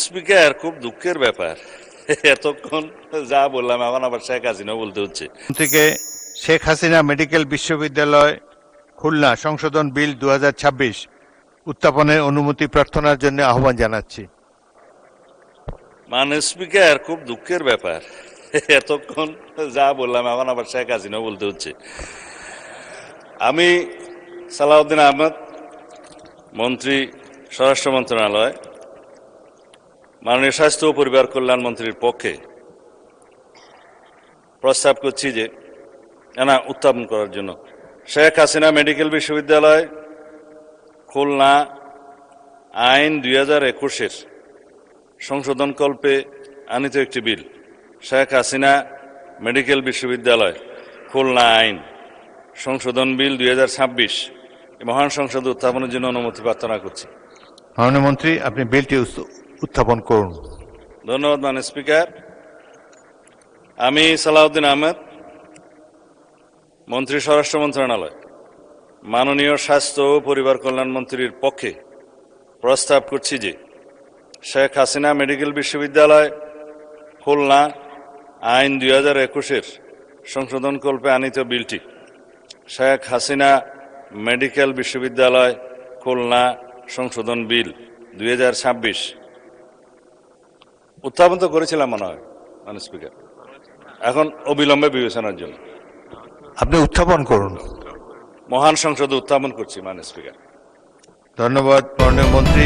Speaker, খুব দুঃখের ব্যাপার, এতক্ষণ যা বললাম এখন আবার শেখ হাসিনা বলতে হচ্ছে। থেকে শেখ হাসিনা মেডিকেল বিশ্ববিদ্যালয় খুলনা সংশোধন বিল 2026 উত্থাপনের অনুমতি প্রার্থনার জন্য আহ্বান জানাচ্ছি। স্পিকার, খুব দুঃখের ব্যাপার, এতক্ষণ যা বললাম এখন আবার শেখ হাসিনা বলতে হচ্ছে। আমি সালাউদ্দিন আহমেদ, মন্ত্রী, স্বরাষ্ট্র মন্ত্রণালয়, মাননীয় স্বাস্থ্য ও পরিবার কল্যাণ মন্ত্রীর পক্ষে প্রস্তাব করছি যে উত্থাপন করার জন্য শেখ হাসিনা মেডিকেল বিশ্ববিদ্যালয় খুলনা আইন 2021-এর সংশোধনকল্পে আনিত একটি বিল, শেখ হাসিনা মেডিকেল বিশ্ববিদ্যালয় খুলনা আইন সংশোধন বিল 2026 মহান সংসদে উত্থাপনের জন্য অনুমতি প্রার্থনা করছি। মাননীয় মন্ত্রী, আপনি বিলটি উত্থাপন করুন। ধন্যবাদ মাননীয় স্পিকার। আমি সালাউদ্দিন আহমেদ, মন্ত্রী, স্বরাষ্ট্র মন্ত্রণালয়, মাননীয় স্বাস্থ্য ও পরিবার কল্যাণ মন্ত্রীর পক্ষে প্রস্তাব করছি যে শেখ হাসিনা মেডিকেল বিশ্ববিদ্যালয় খুলনা আইন 2021-এর সংশোধনকল্পে আনিত বিলটি, শেখ হাসিনা মেডিকেল বিশ্ববিদ্যালয় খুলনা সংশোধন বিল 2026 উত্থাপন তো করেছিলাম মনে হয় মাননীয় স্পিকার, এখন অবিলম্বে বিবেচনার জন্য আপনি উত্থাপন করুন। মহান সংসদে উত্থাপন করছি মাননীয় স্পিকার। ধন্যবাদ মাননীয় মন্ত্রী।